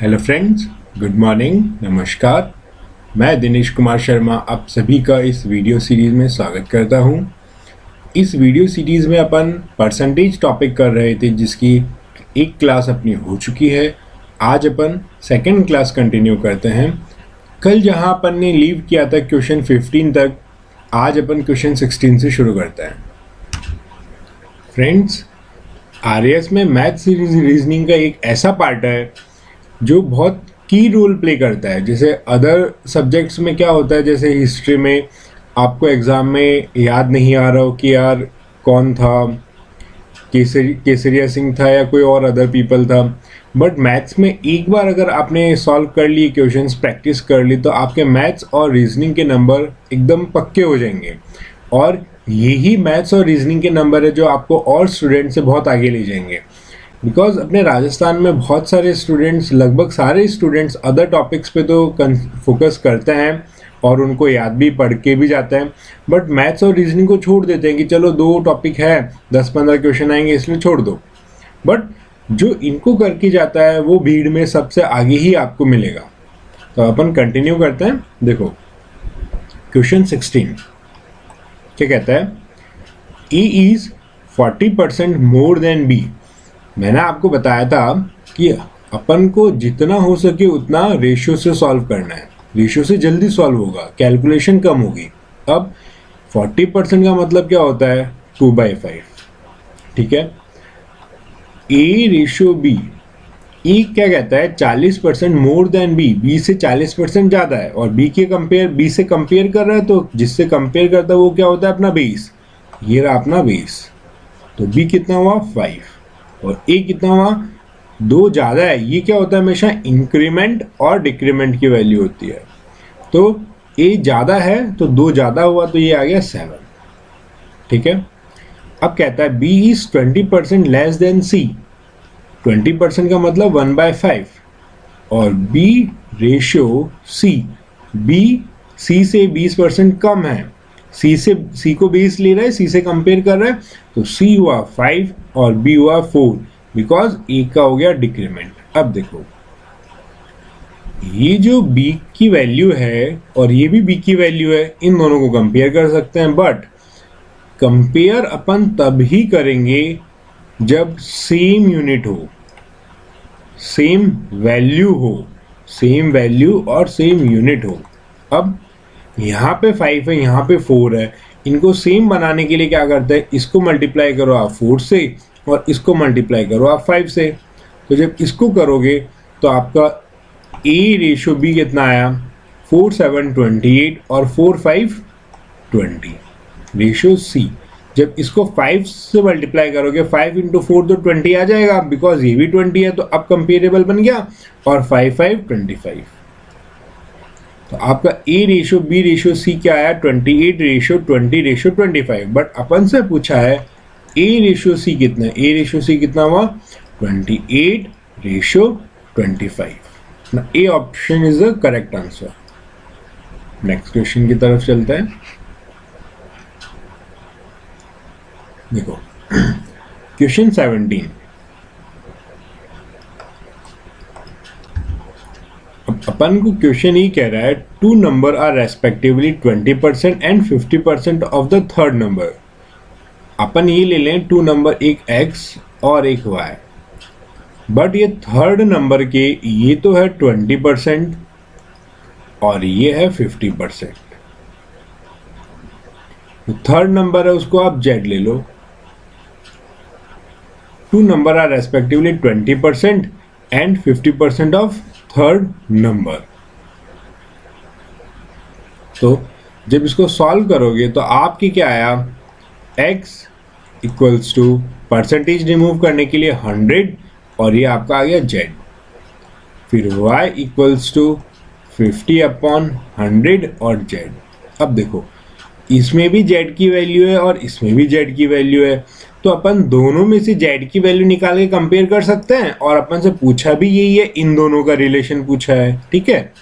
Hello friends, good morning, नमस्कार। मैं दिनेश कुमार शर्मा आप सभी का इस वीडियो सीरीज़ में स्वागत करता हूं। इस वीडियो सीरीज़ में अपन परसेंटेज टॉपिक कर रहे थे, जिसकी एक क्लास अपनी हो चुकी है। आज अपन सेकंड क्लास कंटिन्यू करते हैं। कल जहां अपन ने लीव किया था क्वेश्चन 15 तक, आज अपन क्वेश्चन 16 से शुरू करते हैं। फ्रेंड्स, आरएएस में मैथ्स रीजनिंग का एक ऐसा पार्ट है जो बहुत की रोल प्ले करता है। जैसे अदर सब्जेक्ट्स में क्या होता है, जैसे हिस्ट्री में आपको एग्ज़ाम में याद नहीं आ रहा हो कि यार कौन था, केसरिया सिंह था या कोई और अदर पीपल था, बट मैथ्स में एक बार अगर आपने सॉल्व कर लिए क्वेश्चंस, प्रैक्टिस कर ली, तो आपके मैथ्स और रीजनिंग के नंबर एकदम पक्के हो जाएंगे। और यही मैथ्स और रीजनिंग के नंबर है जो आपको और स्टूडेंट से बहुत आगे ले जाएंगे। बिकॉज अपने राजस्थान में बहुत सारे स्टूडेंट्स, लगभग सारे स्टूडेंट्स अदर टॉपिक्स पे तो फोकस करते हैं और उनको याद भी पढ़ के भी जाते हैं, बट मैथ्स और रीजनिंग को छोड़ देते हैं कि चलो 2 टॉपिक है, 10-15 क्वेश्चन आएंगे इसलिए छोड़ दो। बट जो इनको करके जाता है वो भीड़ में सबसे आगे ही आपको मिलेगा। तो अपन कंटिन्यू करते हैं। देखो क्वेश्चन 16 क्या कहता है, ए इज 40% मोर देन बी। मैंने आपको बताया था कि अपन को जितना हो सके उतना रेशियो से सॉल्व करना है। रेशियो से जल्दी सॉल्व होगा, कैलकुलेशन कम होगी। अब 40% का मतलब क्या होता है, 2/5। ठीक है। ए रेशियो बी, ए क्या कहता है 40% मोर देन बी, बी से 40% ज़्यादा है और बी से कंपेयर कर रहा है, तो जिससे कंपेयर करता है वो क्या होता है, अपना बेस। ये रहा अपना बेस। तो बी कितना हुआ 5 और ए कितना हुआ 2 ज़्यादा है। ये क्या होता है, हमेशा इंक्रीमेंट और डिक्रीमेंट की वैल्यू होती है। तो ए ज़्यादा है तो 2 ज़्यादा हुआ, तो ये आ गया 7। ठीक है। अब कहता है B is 20% less than C. 20% का मतलब 1/5 और B ratio C, B C से 20% कम है। सी को बेस ले रहा है, सी से कंपेयर कर रहा है, तो सी हुआ 5 और बी हुआ 4, बिकॉज ए का हो गया डिक्रीमेंट। अब देखो ये जो बी की वैल्यू है और ये भी बी की वैल्यू है, इन दोनों को कंपेयर कर सकते हैं, बट कंपेयर अपन तब ही करेंगे जब सेम यूनिट हो, सेम वैल्यू हो, सेम वैल्यू और सेम यूनिट हो। अब यहाँ पे 5 है, यहाँ पे 4 है, इनको सेम बनाने के लिए क्या करते हैं, इसको मल्टीप्लाई करो आप 4 से और इसको मल्टीप्लाई करो आप 5 से। तो जब इसको करोगे तो आपका ए रेशियो बी कितना आया, 4 7 28 और 4 5 20। रेशियो सी, जब इसको 5 से मल्टीप्लाई करोगे, 5 × 4 तो 20 आ जाएगा, बिकॉज ये भी 20 है, तो अब कंपेरेबल बन गया। और 5 5 25, तो आपका A ratio B ratio C क्या आया, 28 रेशियो 20 रेशियो 25। बट अपन से पूछा है ए रेशियो सी कितना है, ए रेशियो सी कितना हुआ 28 रेशियो 25। ना A option is the correct answer. Next question की तरफ चलते हैं। देखो क्वेश्चन 17, अपन को क्वेश्चन ही कह रहा है 2 number are respectively 20% and 50% of the third number. अपन ये ले लें 2 नंबर, एक x और एक y, बट ये थर्ड नंबर के ये तो है 20% और ये है 50%। तो थर्ड नंबर है, उसको आप z ले लो। 2 number are respectively 20% and 50% of third number. तो जब इसको सॉल्व करोगे तो आपकी क्या आया, x equals to percentage remove करने के लिए 100 और ये आपका आ गया z। फिर y इक्वल्स टू 50/100 और z। अब देखो इसमें भी z की वैल्यू है और इसमें भी z की वैल्यू है, तो अपन दोनों में से z की वैल्यू निकाल के कंपेयर कर सकते हैं। और अपन से पूछा भी यही है, इन दोनों का रिलेशन पूछा है। ठीक है।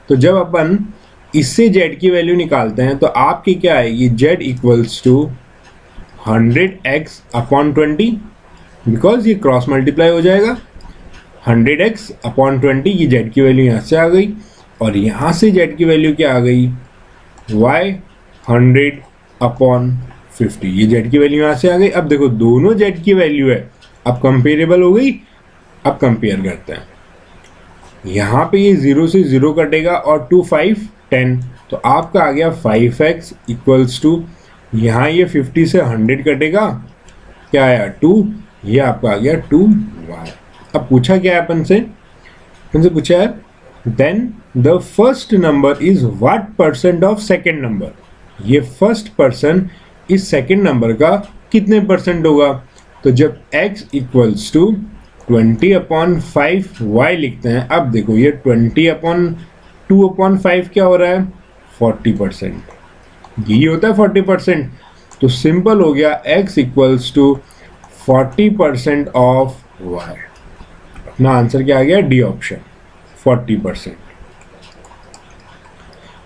तो जब अपन इससे z की वैल्यू निकालते हैं तो आपकी क्या आएगी, z equals to 100x/20, because ये क्रॉस मल्टीप्लाई हो जाएगा। 100x अपॉन 20, ये z की वैल्यू यहाँ से आ गई, और यहाँ से z की वैल्यू क्या आ गई, y 100 अपॉन 50, ये z की वैल्यू यहाँ से आ गई। अब देखो दोनों z की वैल्यू है, अब कंपेरेबल हो गई। अब कंपेयर करते हैं, यहाँ पे ये 0 से 0 कटेगा और 2 5 10, तो आपका आ गया 5x इक्वल्स टू, यहाँ ये 50 से 100 कटेगा, क्या आया 2, ये आपका आ गया 2y। अब पूछा क्या है अपन से पूछा है then the first number is what percent of second number, ये फर्स्ट पर्सन इस सेकेंड नंबर का कितने परसेंट होगा। तो जब x equals to 20 upon 5 y लिखते हैं, अब देखो ये 20 अपॉन 2 अपॉन 5 क्या हो रहा है 40%, यही होता है 40%। तो सिंपल हो गया x equals to 40% of y। अपना आंसर क्या आ गया, डी ऑप्शन 40%।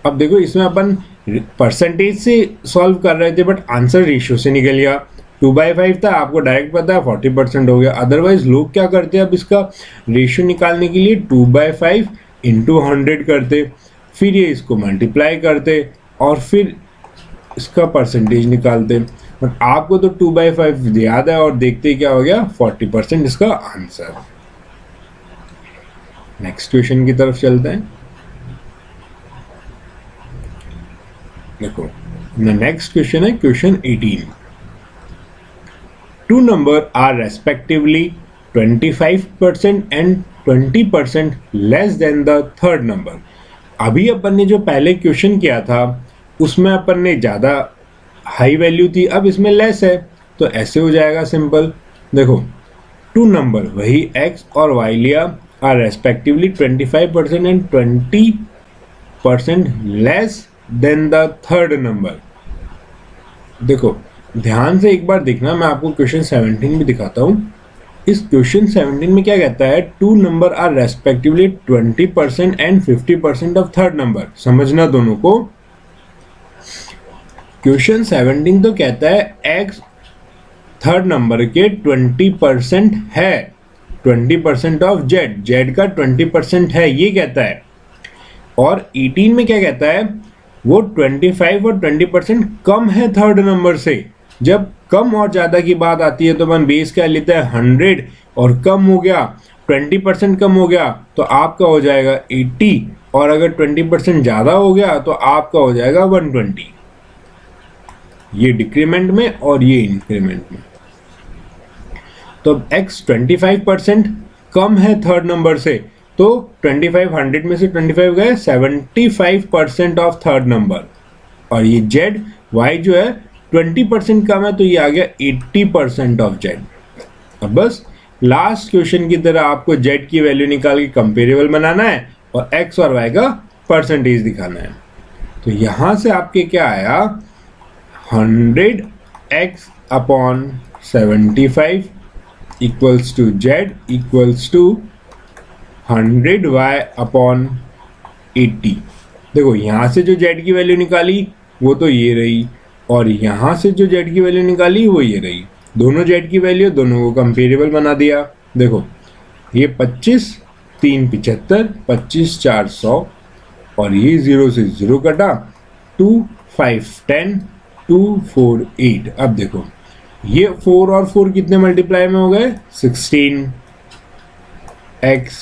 अब देखो इसमें अपन परसेंटेज से सॉल्व कर रहे थे बट आंसर रेशियो से निकल गया। 2/5 था, आपको डायरेक्ट पता है 40% हो गया। अदरवाइज लोग क्या करते हैं, अब इसका रेशियो निकालने के लिए 2/5 इंटू 100 करते, फिर ये इसको मल्टीप्लाई करते और फिर इसका परसेंटेज निकालते। बट आपको तो 2/5 याद है और देखते क्या हो गया 40% इसका आंसर। नेक्स्ट क्वेश्चन की तरफ चलते हैं। देखो नेक्स्ट क्वेश्चन है question 18। Two numbers are respectively 25% and 20% less than the third number। अभी अपन ने जो पहले क्वेश्चन किया था उसमें अपन ने ज़्यादा हाई वैल्यू थी, अब इसमें लेस है, तो ऐसे हो जाएगा सिंपल। देखो टू नंबर वही x और y लिया are respectively 25% and 20% less than the third number. देखो ध्यान से एक बार देखना, मैं आपको क्वेश्चन 17 भी दिखाता हूं। इस क्वेश्चन 17 में क्या कहता है, two number are respectively 20% and 50% of third number. समझना दोनों को। क्वेश्चन 17 तो कहता है x थर्ड नंबर के 20% है, 20% ऑफ z का 20% है, ये कहता है। और 18 में क्या कहता है, वो 25 और 20% कम है थर्ड नंबर से। जब कम और ज़्यादा की बात आती है तो अपन बेस क्या लेते हैं 100, और कम हो गया 20% कम हो गया तो आपका हो जाएगा 80, और अगर 20% ज़्यादा हो गया तो आपका हो जाएगा 120। ये डिक्रीमेंट में और ये इंक्रीमेंट में। तो x 25% कम है थर्ड नंबर से, तो 25 100 में से 25 गए 75% ऑफ थर्ड नंबर, और ये z y जो है 20% कम है तो ये आ गया 80% ऑफ z। अब बस लास्ट क्वेश्चन की तरह आपको z की वैल्यू निकाल के कंपेरेबल बनाना है और x और y का परसेंटेज दिखाना है। तो यहां से आपके क्या आया 100x upon 75 equals to z equals to 100y upon 80। देखो यहाँ से जो z की वैल्यू निकाली वो तो ये रही, और यहाँ से जो z की वैल्यू निकाली वो ये रही। दोनों z की वैल्यू दोनों को कंपेरेबल बना दिया। देखो ये 25 3 75, 25 4 100, और ये 0 से 0 कटा, 2 5 10, 2 4 8। अब देखो ये 4 और 4 कितने मल्टीप्लाई में हो गए 16x,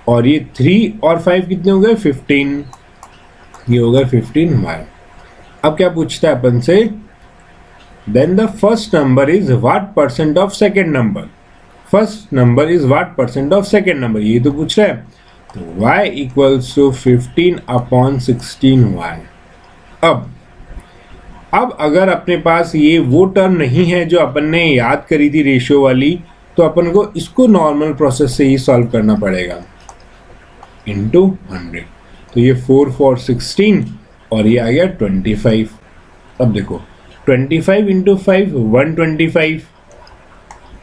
और ये 3 और 5 कितने हो गए 15, ये हो गए 15y। अब क्या पूछता है अपन से, then the first number is what percent of second number. First number is what percent of second number, ये तो पूछ रहा है। तो y equals to 15 upon 16y। अब अगर अपने पास ये वो टर्म नहीं है जो अपन ने याद करी थी रेशियो वाली, तो अपन को इसको नॉर्मल प्रोसेस से ही सॉल्व करना पड़ेगा, इंटू 100। तो ये 4 4 16 और ये आ गया 25। अब देखो 25 इंटू 5 125,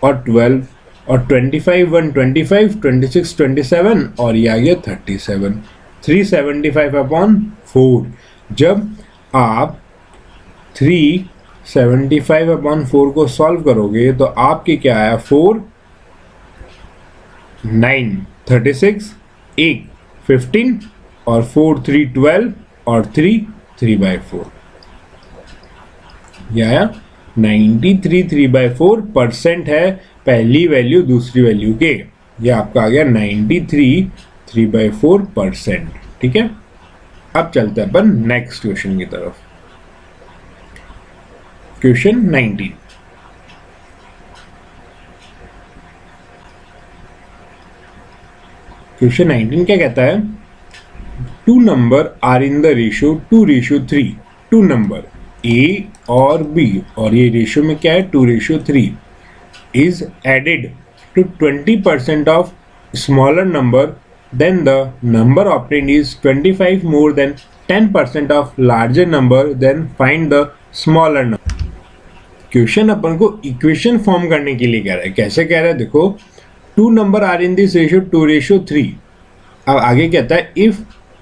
और 12, और 25 1 25, 26 27, और ये आ गया 37, 375 अपॉन 4। जब आप 375 अपॉन 4 को सॉल्व करोगे तो आपके क्या आया 4 9 36, 8 15 और 4 3 12 और 3 3/4। ये आया 93 3/4% है पहली वैल्यू दूसरी वैल्यू के। ये आपका आ गया 93 3/4%। ठीक है, अब चलते हैं अपन नेक्स्ट क्वेश्चन की तरफ। क्वेश्चन 19। क्वेश्चन 19 क्या कहता है? Two number are in the ratio 2:3। Two number A और बी, और ये रेशियो में क्या है 2:3, is added to 20% of smaller number, then the number obtained is 25 more than 10% of larger number, then find the smaller number। Question अपन को equation form करने के लिए कह रहा है। कैसे कह रहा है? देखो, two number are in this ratio 2:3। अब आगे कहता है if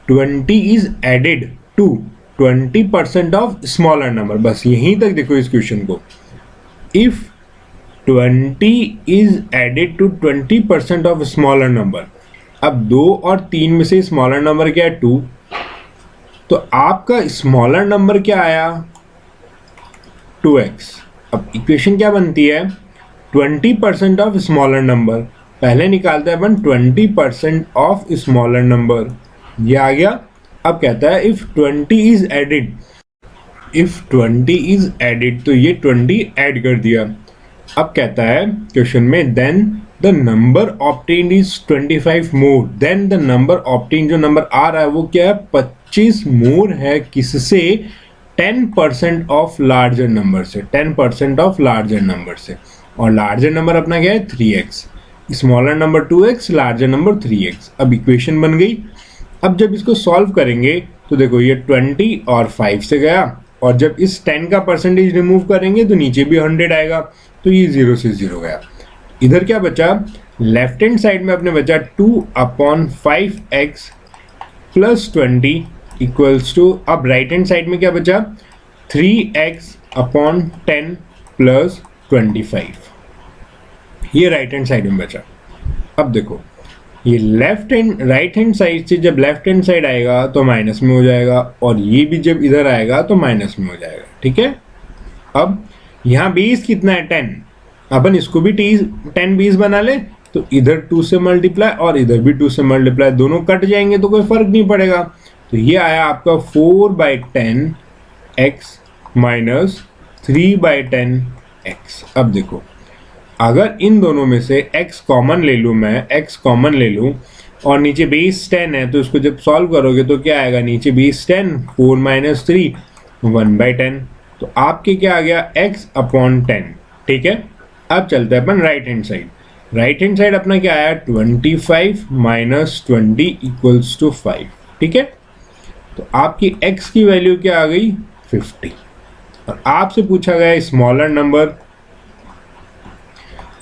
20 is added to 20% of smaller number. बस यहीं तक देखो इस क्वेश्चन को। If 20 is added to 20% of smaller number. अब 2 और 3 में से स्मॉलर नंबर क्या है? 2। तो आपका स्मॉलर नंबर क्या आया? 2x। अब इक्वेशन क्या बनती है? 20% ऑफ स्मॉलर नंबर। पहले निकालते हैं अपन 20% ऑफ स्मॉलर नंबर, ये आ गया। अब कहता है if 20 is added, if 20 is added, तो ये 20 ऐड कर दिया। अब कहता है क्वेश्चन में then the number obtained is 25 more, than the number obtained, जो नंबर आ रहा है वो क्या है? 25 मोर है। किससे? 10% ऑफ लार्जर नंबर से, 10% ऑफ लार्जर नंबर से। और लार्जर नंबर अपना क्या है? 3x। Smaller number 2x, larger number 3x। अब इक्वेशन बन गई। अब जब इसको सॉल्व करेंगे तो देखो ये 20 और 5 से गया, और जब इस 10 का परसेंटेज रिमूव करेंगे तो नीचे भी 100 आएगा, तो ये 0 से 0 गया। इधर क्या बचा? लेफ्ट हैंड साइड में अपने बचा 2/5x प्लस 20 इक्वल्स टू, अब राइट हैंड साइड में क्या बचा? 3x/10 plus 25। ये राइट हैंड साइड में बचा। अब देखो ये left hand right hand side से जब लेफ्ट हैंड साइड आएगा तो माइनस में हो जाएगा, और ये भी जब इधर आएगा तो माइनस में हो जाएगा। ठीक है, अब यहाँ बेस कितना है? 10। अपन इसको भी 10 20 बना ले, तो इधर 2 से मल्टीप्लाई और इधर भी 2 से मल्टीप्लाई, दोनों कट जाएंगे तो कोई फर्क नहीं पड़ेगा। तो ये आया आपका 4/10x माइनस 3/10x। अब देखो अगर इन दोनों में से x कॉमन ले लूँ, मैं x कॉमन ले लूँ और नीचे बेस 10 है, तो इसको जब सॉल्व करोगे तो क्या आएगा? नीचे बेस 10, 4 - 3 1/10। तो आपके क्या आ गया? x/10। ठीक है, अब चलते हैं अपन right hand side. Right hand side अपना क्या आया? 25 - 20 इक्वल्स टू 5। ठीक है, तो आपकी x की वैल्यू क्या आ गई? 50। और आपसे पूछा गया स्मॉलर नंबर।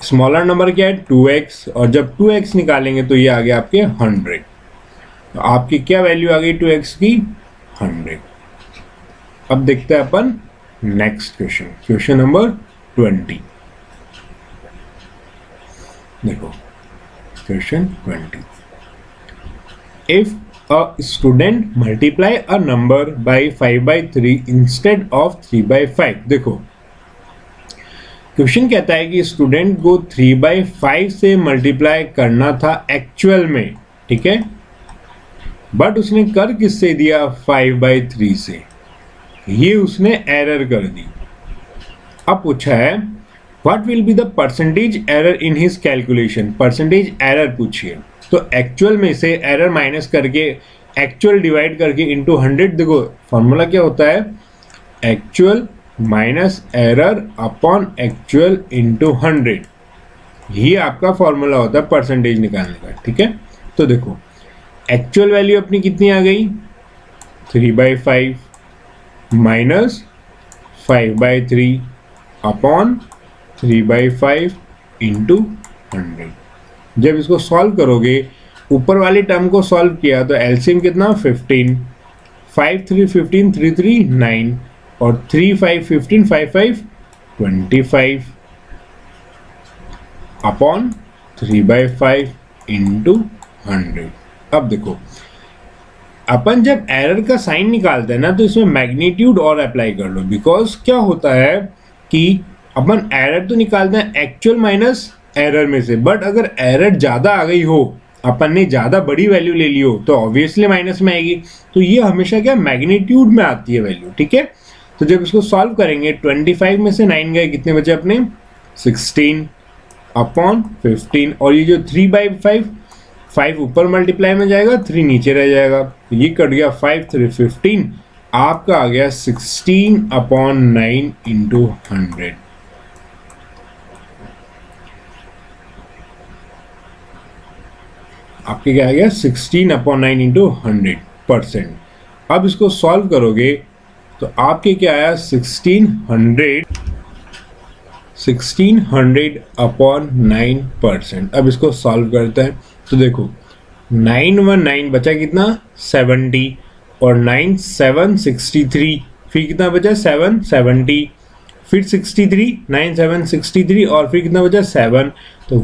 स्मॉलर नंबर क्या है? 2x, और जब 2x निकालेंगे तो ये आ गया आपके 100। तो आपकी क्या वैल्यू आ गई 2x की? 100। अब देखते हैं अपन नेक्स्ट क्वेश्चन, क्वेश्चन नंबर 20। देखो question 20। If a student multiply a number by 5/3 instead of 3/5। देखो क्वेश्चन कहता है कि स्टूडेंट को 3/5 से मल्टीप्लाई करना था एक्चुअल में। ठीक है, बट उसने कर किससे दिया? 5/3 से। ये उसने एरर कर दी। अब पूछा है what will be the percentage error in his calculation. Percentage error पूछिए, तो एक्चुअल में से एरर माइनस करके एक्चुअल डिवाइड करके इंटू 100। देखो फॉर्मूला क्या होता है? Actual minus error upon actual into 100। ये आपका फॉर्मूला होता है परसेंटेज निकालने का। ठीक है, तो देखो एक्चुअल वैल्यू अपनी कितनी आ गई? 3/5 माइनस 5/3 अपॉन 3/5 इंटू 100। जब इसको सॉल्व करोगे, ऊपर वाली टर्म को सॉल्व किया तो एलसीएम कितना? 15, 5 3 15, 3 3 9 और 3 5 15, 5 5 25 अपॉन 3/5 इंटू 100। अब देखो अपन जब एरर का साइन निकालते हैं ना तो इसमें मैग्नीट्यूड और अप्लाई कर लो, बिकॉज क्या होता है कि अपन एरर तो निकालते हैं एक्चुअल माइनस एरर में से, बट अगर एरर ज़्यादा आ गई हो, अपन ने ज़्यादा बड़ी वैल्यू ले ली हो, तो ऑब्वियसली माइनस में आएगी। तो ये हमेशा क्या मैग्नीट्यूड में आती है वैल्यू, ठीक है। तो जब इसको सॉल्व करेंगे 25 में से 9 गए, कितने बचे अपने 16 अपॉन 15, और ये जो 3/5, 5 ऊपर मल्टीप्लाई में जाएगा, 3 नीचे रह जाएगा, तो ये कट गया 5 3 15, आपका आ गया 16 अपॉन 9 इंटू 100। आपके क्या आ गया 16 अपॉन 9 इंटू 100%। अब इसको सॉल्व करोगे तो आपके क्या आया 1600 अपॉन 9%। अब इसको सॉल्व करते हैं तो देखो 919 बचा कितना 70, और 9 7 63, फिर कितना बचा 7 70, फिर 63, 9 7 63, और फिर कितना बचा 7, तो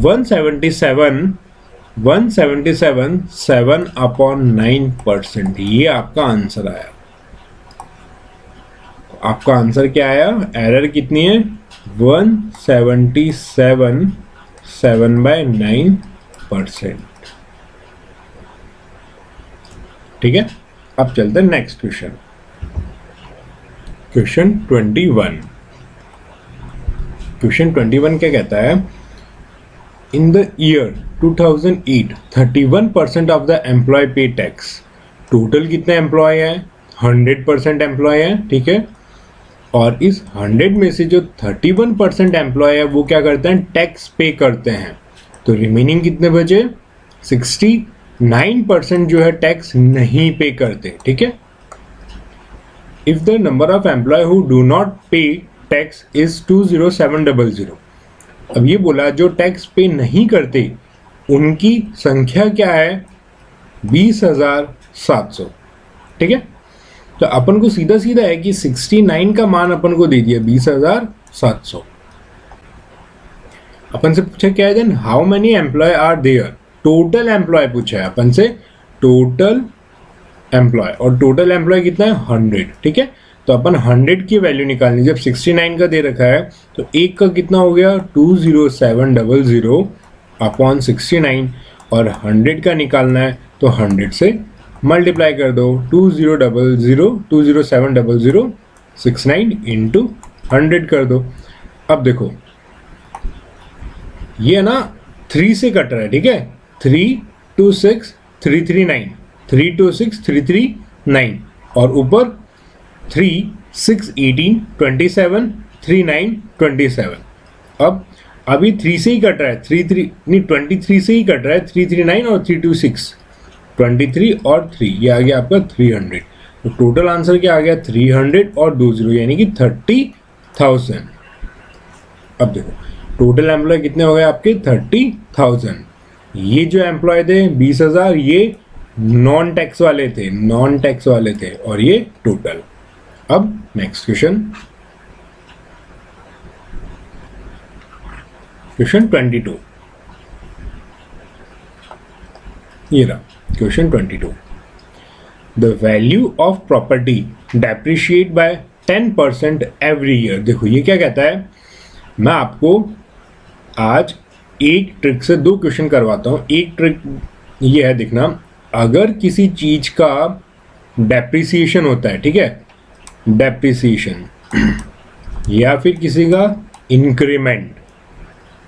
177 7 अपॉन 9%, ये आपका आंसर आया। आपका आंसर क्या आया, एरर कितनी है 177 7/9%। ठीक है, अब चलते हैं नेक्स्ट क्वेश्चन। क्वेश्चन 21। क्वेश्चन 21 क्या कहता है, in the year 2008 31% of the employee pay tax. Total कितने एम्प्लॉय है 100% एम्प्लॉय है, ठीक है। और इस 100 में से जो 31% एम्प्लॉय है वो क्या करते हैं टैक्स पे करते हैं, तो रिमेनिंग कितने बचे 69% जो है टैक्स नहीं पे करते, ठीक है। If the number of employ who do not pay tax is 20700। अब ये बोला जो टैक्स पे नहीं करते उनकी संख्या क्या है 20,700, ठीक है। तो अपन को सीधा सीधा है कि 69 का मान अपन को दे दिया 20,700। अपन से पूछा क्या है then how many employ are there, total employ पूछा है अपन से, टोटल एम्प्लॉय, और टोटल एम्प्लॉय कितना है 100, ठीक है। तो अपन 100 की वैल्यू निकालनी, जब 69 का दे रखा है तो एक का कितना हो गया 20700 अपॉन 69, और 100 का निकालना है तो 100 से मल्टीप्लाई कर दो, 20700 69 इंटू 100 कर दो। अब देखो ये ना 3 से कट रहा है, ठीक है, 326339, 326339, और ऊपर 3 6 18 27 39 27। अब अभी 3 से ही कट रहा है, 33 नहीं 23 से ही कट रहा है, 339 और 326, 23 और 3, ये आ गया आपका 300। तो टोटल आंसर क्या आ गया 300 और 20 यानी कि 30,000। अब देखो टोटल एम्प्लॉय कितने हो गए आपके 30,000। ये जो एम्प्लॉय थे 20,000 ये नॉन टैक्स वाले थे, नॉन टैक्स वाले थे, और ये टोटल। अब नेक्स्ट क्वेश्चन, क्वेश्चन 22, ये रहा question 22। The value of property depreciate by 10% every year. देखो ये क्या कहता है, मैं आपको आज एक ट्रिक से 2 क्वेश्चन करवाता हूँ। एक ट्रिक ये है, देखना, अगर किसी चीज का डेप्रिसिएशन होता है, ठीक है, डेप्रिसिएशन, या फिर किसी का इंक्रीमेंट,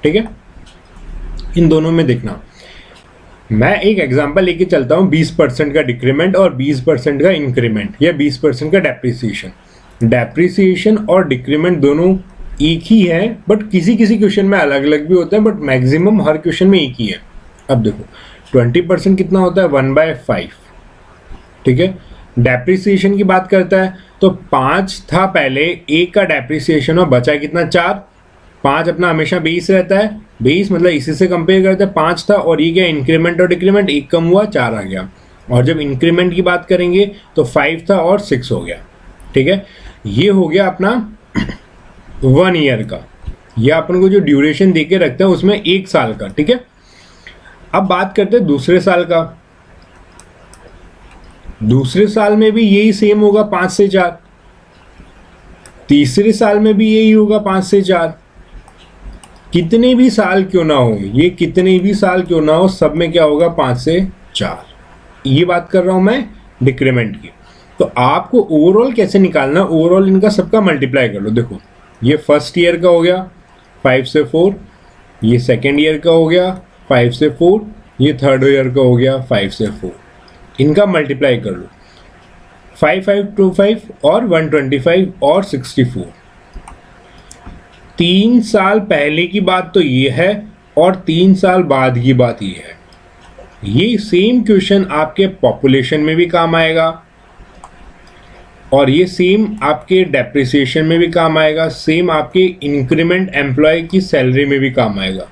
ठीक है, इन दोनों में देखना, मैं एक एग्जांपल लेके चलता हूँ 20% का डिक्रीमेंट और 20% का इंक्रीमेंट, या 20% का डेप्रिसिएशन। डेप्रिसिएशन और डिक्रीमेंट दोनों एक ही है, बट किसी किसी क्वेश्चन में अलग अलग भी होते हैं, बट मैक्सिमम हर क्वेश्चन में एक ही है। अब देखो 20% कितना होता है 1/5, ठीक है। डेप्रिसिएशन की बात करता है तो 5 था पहले, एक का डेप्रिसिएशन और बचा कितना 4, 5 अपना हमेशा 20 रहता है, 20 मतलब इसी से कंपेयर करते हैं 5 था, और ये क्या इंक्रीमेंट और डिक्रीमेंट, एक कम हुआ 4 आ गया। और जब इंक्रीमेंट की बात करेंगे तो 5 था और 6 हो गया, ठीक है। ये हो गया अपना 1 ईयर का, या अपन को जो ड्यूरेशन दे के रखते हैं उसमें 1 साल का, ठीक है। अब बात करते हैं दूसरे साल का। दूसरे साल में भी यही सेम होगा 5 से 4, तीसरे साल में भी यही होगा 5 से 4। कितने भी साल क्यों ना हो, ये कितने भी साल क्यों ना हो, सब में क्या होगा 5 से 4। ये बात कर रहा हूं मैं डिक्रीमेंट की। तो आपको ओवरऑल कैसे निकालना, ओवरऑल इनका सबका मल्टीप्लाई कर लो। देखो ये फर्स्ट ईयर का हो गया 5 से 4, ये सेकेंड ईयर का हो गया 5 से 4, ये थर्ड ईयर का हो गया 5 से 4। इनका मल्टीप्लाई कर लो, 5525 और 125 और 64। 3 साल पहले की बात तो ये है और 3 साल बाद की बात ये है। ये सेम क्वेश्चन आपके पॉपुलेशन में भी काम आएगा और ये सेम आपके डेप्रिसिएशन में भी काम आएगा, सेम आपके इंक्रीमेंट एम्प्लॉय की सैलरी में भी काम आएगा।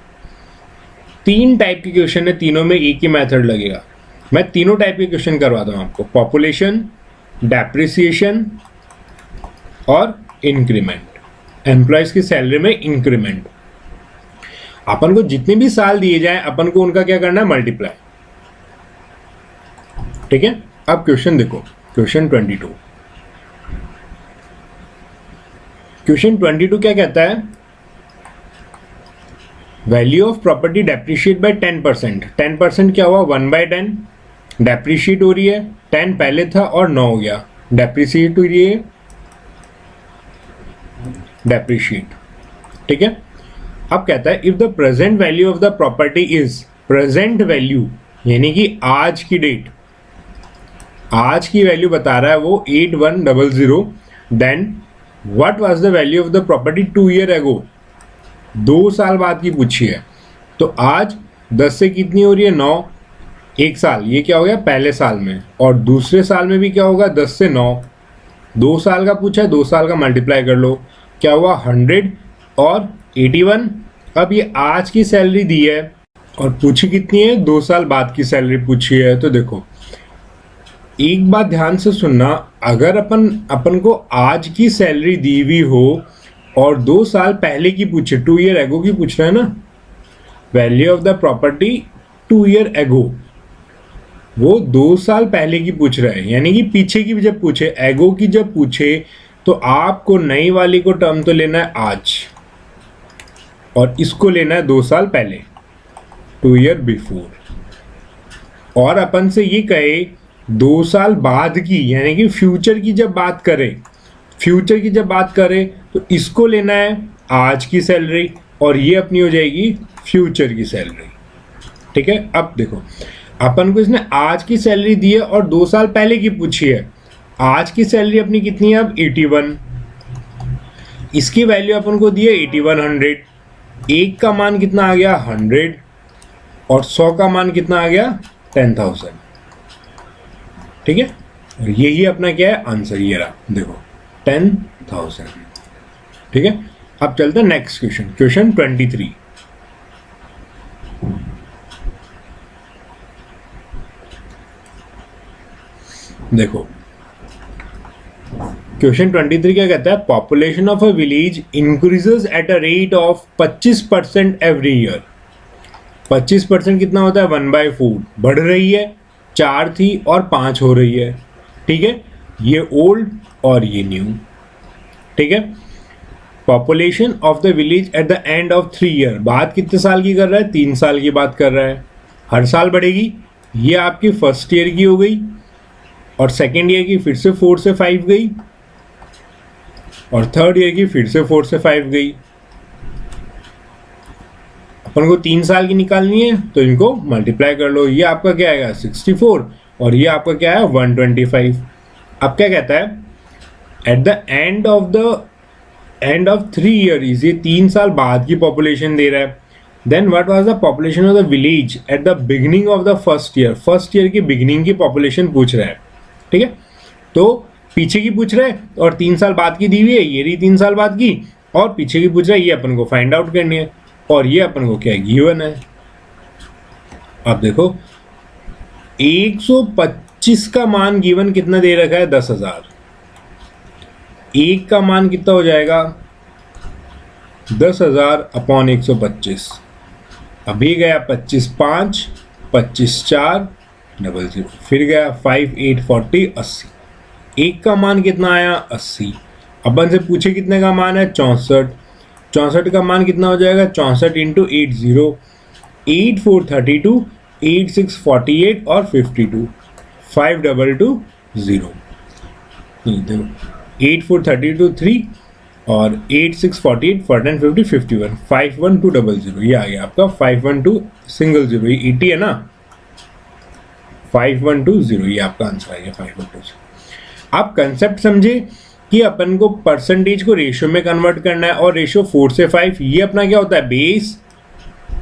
3 टाइप के क्वेश्चन है, तीनों में एक ही मेथड लगेगा। मैं तीनों टाइप के क्वेश्चन करवाता हूं आपको, पॉपुलेशन, डेप्रिसिएशन और इंक्रीमेंट। एम्प्लॉयज की सैलरी में इंक्रीमेंट। अपन को जितने भी साल दिए जाए अपन को उनका क्या करना है, मल्टीप्लाई। ठीक है। अब क्वेश्चन देखो, क्वेश्चन 22। क्वेश्चन 22 क्या कहता है, value of property depreciate by 10%। 10% क्या हुआ, 1/10 डेप्रिशिएट हो रही है, 10 पहले था और 9 हो गया, डेप्रिशिएट हो रही है, डेप्रिशिएट। ठीक है। अब कहता है if the present value of the property is, present value यानी कि आज की डेट, आज की वैल्यू बता रहा है वो 8100, then what was the value of the property 2 year ago, 2 साल बाद की पूछी है। तो आज 10 से कितनी हो रही है, 9, 1 साल, ये क्या हो गया पहले साल में, और दूसरे साल में भी क्या होगा 10 से 9, 2 साल का पूछा है, 2 साल का मल्टीप्लाई कर लो, क्या हुआ 100 और 81। अब ये आज की सैलरी दी है और पूछी कितनी है, 2 साल बाद की सैलरी पूछी है। तो देखो एक बात ध्यान से सुनना, अगर अपन को आज की सैलरी दी हुई हो और 2 साल पहले की पूछे, 2 ईयर एगो की पूछ रहा है ना, value of the property 2 year एगो, वो 2 साल पहले की पूछ रहा है, यानी कि पीछे की जब पूछे, एगो की जब पूछे, तो आपको नई वाली को टर्म तो लेना है आज और इसको लेना है 2 साल पहले, 2 ईयर बिफोर। और अपन से ये कहे 2 साल बाद की यानी कि फ्यूचर की जब बात करें, फ्यूचर की जब बात करें तो इसको लेना है आज की सैलरी और ये अपनी हो जाएगी फ्यूचर की सैलरी। ठीक है। अब देखो अपन को इसने आज की सैलरी दी है और 2 साल पहले की पूछी है। आज की सैलरी अपनी कितनी है अब 81, इसकी वैल्यू अपन को दी है 8100, 1 का मान कितना आ गया 100 और 100 का मान कितना आ गया 10,000। ठीक है। और यही अपना क्या है आंसर, ये रहा देखो 10,000। ठीक है। अब चलते हैं नेक्स्ट क्वेश्चन, क्वेश्चन 23। देखो क्वेश्चन 23 क्या कहता है, population of a village increases at a rate of 25% every year. 25% कितना होता है, 1/4, बढ़ रही है, 4 थी और 5 हो रही है। ठीक है। ये ओल्ड और ये न्यू। ठीक है। Population of the village at the end of 3 year, बात कितने साल की कर रहा है, 3 साल की बात कर रहा है, हर साल बढ़ेगी। ये आपकी फर्स्ट ईयर की हो गई और सेकेंड ईयर की फिर से 4 से 5 गई और थर्ड ईयर की फिर से 4 से 5 गई। अपन को 3 साल की निकालनी है तो इनको मल्टीप्लाई कर लो, ये आपका क्या आएगा 64 और ये आपका क्या है 125। अब क्या कहता है, at the end of 3 years, ये 3 साल बाद की पॉपुलेशन दे रहा है। Then what was the population of the village at the beginning of the first year, first year की बिगिनिंग की पॉपुलेशन पूछ रहा है। ठीक है। तो पीछे की पूछ रहा है और 3 साल बाद की दी हुई है, ये रही 3 साल बाद की, और पीछे की पूछ रहा है, ये अपन को फाइंड आउट करनी है और ये अपन को क्या गिवन है। अब देखो 125 का मान गिवन कितना दे रखा है 10,000, 1 का मान कितना हो जाएगा 10,000 अपॉन 125, अभी गया 25 5 25 4 00, फिर गया 5 8 40 80, एक का मान कितना आया 80। अपन से पूछे कितने का मान है 64, 64 का मान कितना हो जाएगा 64 इंटू 80, 8 4 32, 8 6 48 और 52, 5220। देखो 8 4 32 3 और 8 6 48 14 50 51, 51200, ये आ गया आपका 512 सिंगल जीरो, ये 80 है ना, 5120, ये आपका आंसर आ गया 512। आप कंसेप्ट समझे कि अपन को परसेंटेज को रेशियो में कन्वर्ट करना है, और रेशियो 4 से 5 ये अपना क्या होता है बेस,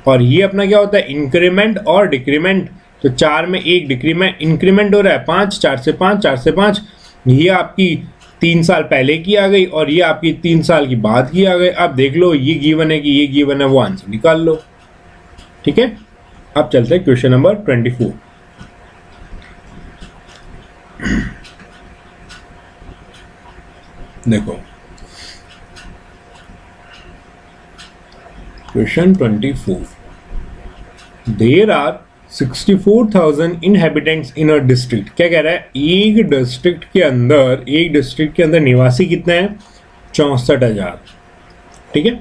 और ये अपना क्या होता है इंक्रीमेंट और डिक्रीमेंट। तो 4 में एक डिक्रीमेंट इंक्रीमेंट हो रहा है 5, 4 से 5, 4 से 5, ये आपकी 3 साल पहले की आ गई और ये आपकी 3 साल की बाद की आ गई। अब देख लो ये गिवन है कि ये गिवन है, वो आंसर निकाल लो। ठीक है, अब चलते हैं क्वेश्चन नंबर 24। देखो question 24, there are 64,000 inhabitants in a district। क्या कह रहा है, एक डिस्ट्रिक्ट के अंदर निवासी कितने हैं 64,000। ठीक है,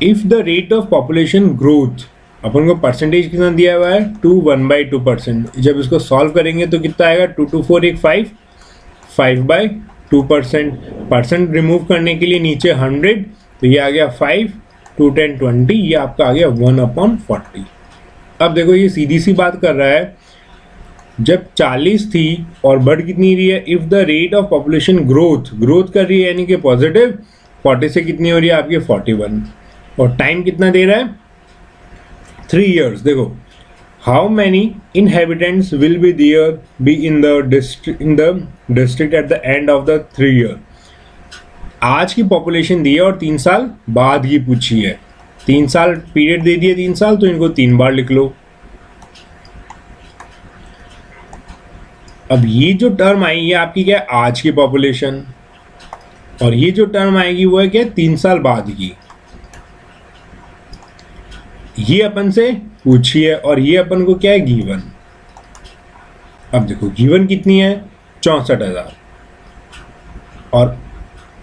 if the rate of population growth, अपन को परसेंटेज कितना दिया हुआ है 1/2%। जब इसको सॉल्व करेंगे तो कितना आएगा 2 2 4 1 5, 5/2%। परसेंट रिमूव करने के लिए नीचे 100, तो ये आ गया 5 2 10 20, ये आपका आ गया 1/40। अब देखो ये सीधी सी बात कर रहा है, जब 40 थी और बढ़ कितनी रही है, if the rate of population growth कर रही है यानी कि पॉजिटिव, 40 से कितनी हो रही है आपकी 41, और टाइम कितना दे रहा है 3 years। देखो how many inhabitants will be there be in the district at the end of the 3 year। आज की पॉपुलेशन दी है और 3 साल बाद की पूछी है, 3 साल पीरियड दे दिए 3 साल, तो इनको 3 बार लिख लो। अब ये जो टर्म आई है आपकी क्या है आज की पॉपुलेशन, और ये जो टर्म आएगी वो है क्या 3 साल बाद की, ये अपन से पूछी है और ये अपन को क्या है गिवन। अब देखो गिवन कितनी है 64,000, और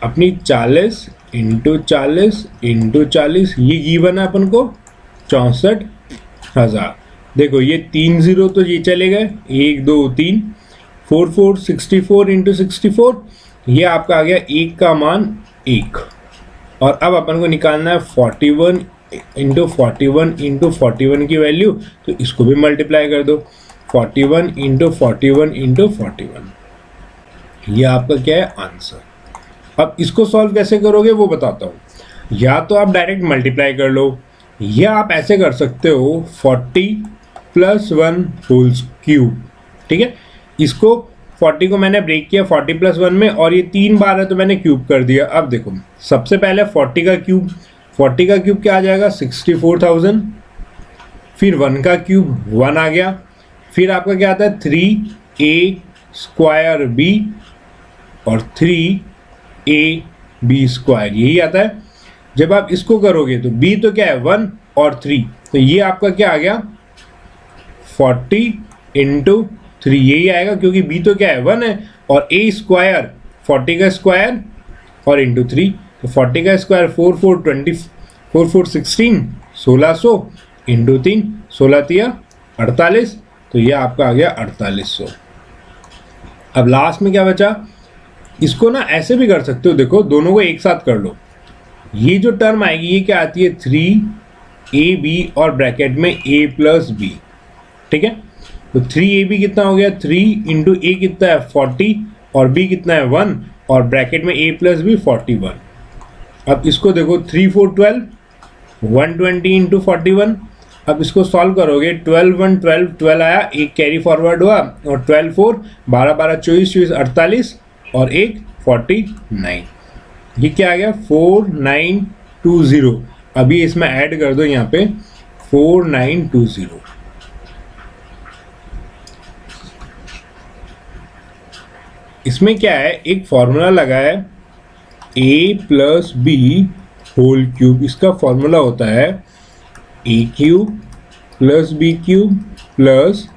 अपनी 40 इंटू 40 इंटू 40, ये गिवन है अपन को 64,000। देखो ये 3 0 तो ये चले गए, 1 2 3 4 4 64 इंटू 64, ये आपका आ गया एक का मान 1। और अब अपन को निकालना है 41 इंटू 41 इंटू 41 की वैल्यू, तो इसको भी मल्टीप्लाई कर दो 41 इंटू 41 इंटू 41, ये आपका क्या है आंसर। अब इसको सॉल्व कैसे करोगे वो बताता हूँ। या तो आप डायरेक्ट मल्टीप्लाई कर लो, या आप ऐसे कर सकते हो 40 + 1 होल क्यूब। ठीक है, इसको 40 को मैंने ब्रेक किया 40 + 1 में, और ये 3 बार है तो मैंने क्यूब कर दिया। अब देखो सबसे पहले 40 का क्यूब, 40 का क्यूब क्या आ जाएगा 64,000, फिर 1 का क्यूब 1 आ गया, फिर आपका क्या आता है 3a² b और 3ab², यही आता है। जब आप इसको करोगे तो b तो क्या है 1 और 3, तो ये आपका क्या आ गया 40 इंटू 3, यही आएगा क्योंकि b तो क्या है 1 है, और a² 40 का स्क्वायर और इंटू 3, तो 40 का स्क्वायर 4 4 20 4 4 16 1600 इंटू 3 16 3 48, तो ये आपका आ गया 4800। अब लास्ट में क्या बचा, इसको ना ऐसे भी कर सकते हो, देखो दोनों को एक साथ कर लो। ये जो टर्म आएगी ये क्या आती है 3ab और ब्रैकेट में a + b। ठीक है, तो 3ab कितना हो गया 3 इंटू a कितना है 40 और b कितना है 1 और ब्रैकेट में a + b 41। अब इसको देखो 3 4 12 120 इंटू 41। अब इसको सॉल्व करोगे 12 1 12 12 आया, एक कैरी फॉरवर्ड हुआ, और 12 4 12 12 24 24 48 और एक 49, ये क्या आ गया 4920। अभी इसमें ऐड कर दो यहाँ पे 4920। इसमें क्या है एक फॉर्मूला लगा है a + b होल क्यूब। इसका फॉर्मूला होता है a³ plus B cube plus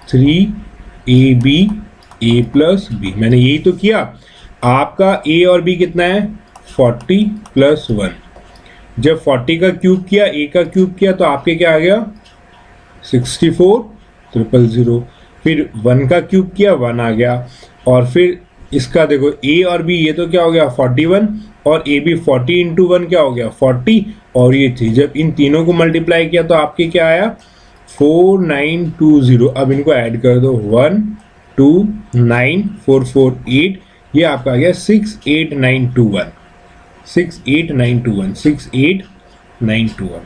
3ab a plus B. मैंने यही तो किया। आपका a और b कितना है 40 प्लस 1। जब 40 का क्यूब किया a का क्यूब किया तो आपके क्या आ गया 64,000। फिर 1 का क्यूब किया 1 आ गया। और फिर इसका देखो a और b ये तो क्या हो गया 41 और a b 40 इंटू 1 क्या हो गया 40 और ये 3। जब इन तीनों को मल्टीप्लाई किया तो आपके क्या आया 4920। अब इनको ऐड कर दो 1 2 9 4 4 8 ये आपका आ गया 68921 68921 68921।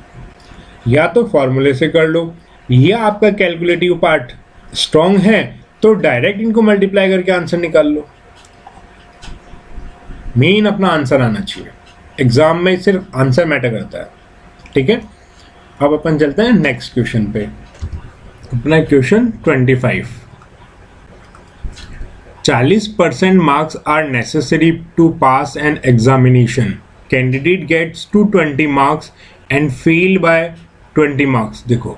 या तो फॉर्मूले से कर लो या आपका कैलकुलेटिव पार्ट स्ट्रॉन्ग है तो डायरेक्ट इनको मल्टीप्लाई करके आंसर निकाल लो। मेन अपना आंसर आना चाहिए। एग्जाम में सिर्फ आंसर मैटर करता है। ठीक है, अब अपन चलते हैं नेक्स्ट क्वेश्चन पे। अपना question 25। 40% marks are necessary to pass an examination. Candidate gets 220 marks and fail by 20 marks. देखो